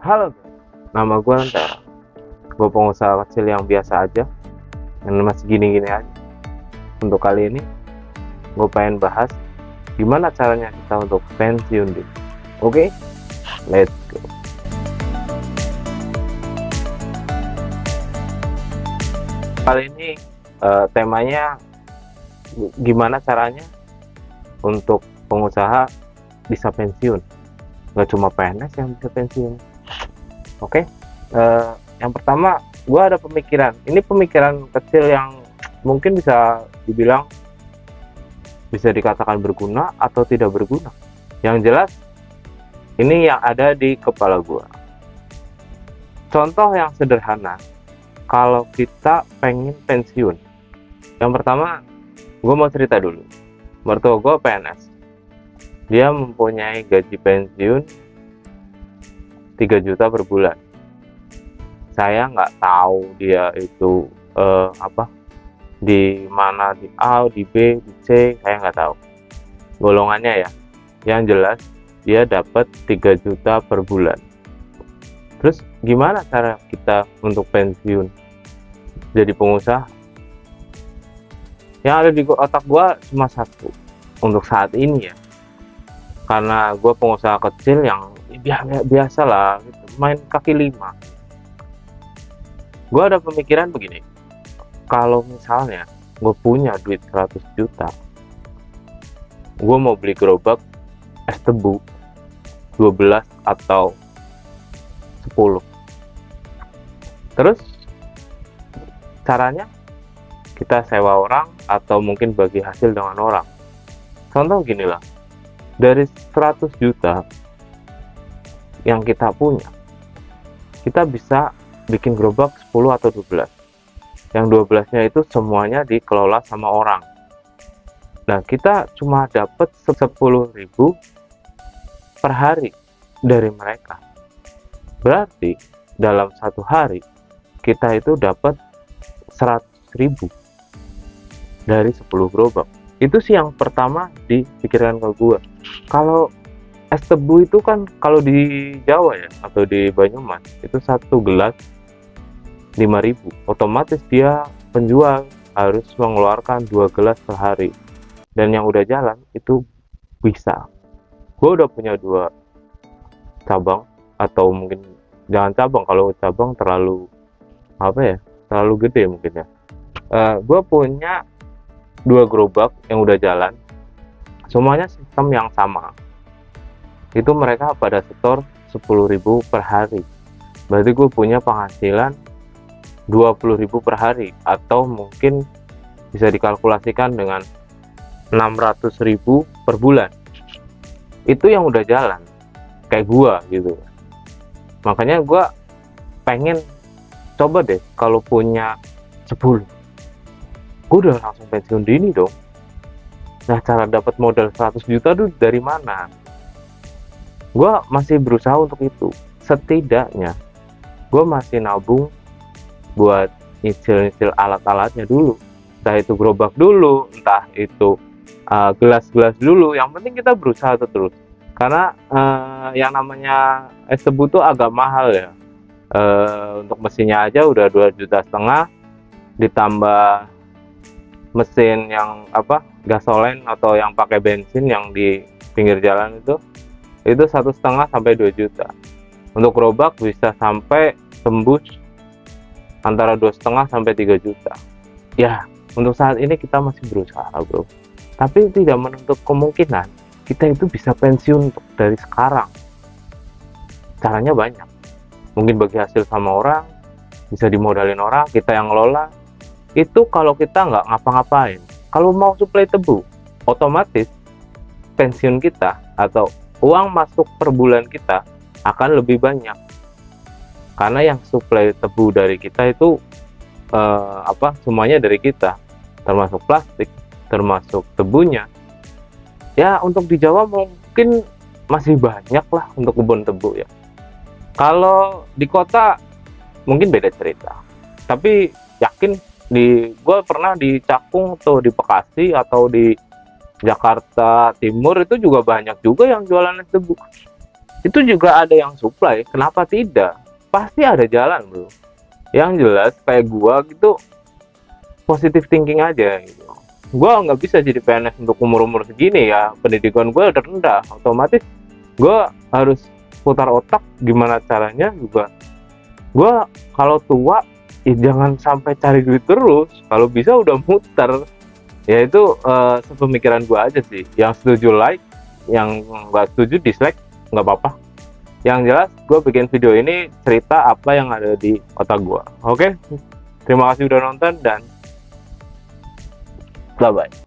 Halo, nama gue Lentera. Gue pengusaha kecil yang biasa aja, yang masih gini-gini aja. Untuk kali ini, gue pengen bahas gimana caranya kita untuk pensiun dini. Oke, let's go. Kali ini temanya gimana caranya untuk pengusaha bisa pensiun. Gak cuma PNS yang bisa pensiun. Oke, yang pertama gue ada pemikiran. Ini pemikiran kecil yang mungkin bisa dibilang bisa dikatakan berguna atau tidak berguna. Yang jelas ini yang ada di kepala gue. Contoh yang sederhana, kalau kita pengen pensiun, yang pertama gue mau cerita dulu. Mertua gue PNS, dia mempunyai gaji pensiun 3 juta per bulan. Saya nggak tahu dia itu di mana, di A, di B, di C, saya nggak tahu golongannya ya. Yang jelas dia dapat 3 juta per bulan. Terus gimana cara kita untuk pensiun jadi pengusaha? Yang ada di otak gua cuma satu untuk saat ini ya, karena gue pengusaha kecil yang biasa lah gitu, main kaki lima. Gue ada pemikiran begini, kalau misalnya gue punya duit 100 juta, gue mau beli gerobak es tebu 12 atau 10. Terus caranya kita sewa orang atau mungkin bagi hasil dengan orang. Contoh gini lah, dari 100 juta yang kita punya, kita bisa bikin gerobak 10 atau 12. Yang 12-nya itu semuanya dikelola sama orang. Nah, kita cuma dapat 10.000 per hari dari mereka. Berarti dalam satu hari kita itu dapat 100.000 dari 10 gerobak. Itu sih yang pertama dipikirkan ke gue. Kalau es tebu itu kan kalau di Jawa ya atau di Banyumas itu satu gelas 5.000. Otomatis dia penjual harus mengeluarkan 2 gelas per hari. Dan yang udah jalan itu bisa. Gue udah punya 2 cabang, atau mungkin jangan cabang, kalau cabang terlalu terlalu gede mungkin ya. Gue punya 2 gerobak yang udah jalan, semuanya sistem yang sama. Itu mereka pada setor 10.000 per hari. Berarti gue punya penghasilan 20.000 per hari, atau mungkin bisa dikalkulasikan dengan 600.000 per bulan. Itu yang udah jalan kayak gue gitu. Makanya gue pengen coba deh kalau punya 10, gue udah langsung pensiun dini dong. Nah, cara dapat modal 100 juta tuh dari mana? Gue masih berusaha untuk itu. Setidaknya gue masih nabung buat nyicil-nyicil alat-alatnya dulu. Entah itu gerobak dulu, entah itu gelas-gelas dulu. Yang penting kita berusaha terus. Karena yang namanya es tebu tuh agak mahal ya. Untuk mesinnya aja udah 2,5 juta, ditambah mesin yang gasolen atau yang pakai bensin yang di pinggir jalan itu 1,5 sampai 2 juta. Untuk gerobak bisa sampai tembus antara 2,5 sampai 3 juta. Ya, untuk saat ini kita masih berusaha, bro. Tapi tidak menutup kemungkinan kita itu bisa pensiun dari sekarang. Caranya banyak. Mungkin bagi hasil sama orang, bisa dimodalin orang, kita yang ngelola. Itu kalau kita nggak ngapa-ngapain. Kalau mau suplai tebu, otomatis pensiun kita atau uang masuk per bulan kita akan lebih banyak. Karena yang suplai tebu dari kita itu semuanya dari kita, termasuk plastik, termasuk tebunya. Ya, untuk di Jawa mungkin masih banyak lah untuk kebun tebu ya. Kalau di kota mungkin beda cerita. Tapi yakin gue pernah di Cakung atau di Bekasi atau di Jakarta Timur itu juga banyak juga yang jualan es tebu. Itu juga ada yang supply, kenapa tidak? Pasti ada jalan, bro. Yang jelas kayak gua gitu, positive thinking aja gitu. Gua nggak bisa jadi PNS untuk umur-umur segini ya, pendidikan gua udah rendah, otomatis gua harus putar otak gimana caranya juga. Gua kalau tua, jangan sampai cari duit terus, kalau bisa udah muter. Ya itu sepemikiran gua aja sih. Yang setuju like, yang nggak setuju dislike, nggak apa-apa. Yang jelas gue bikin video ini cerita apa yang ada di otak gue. Oke, terima kasih udah nonton dan bye bye.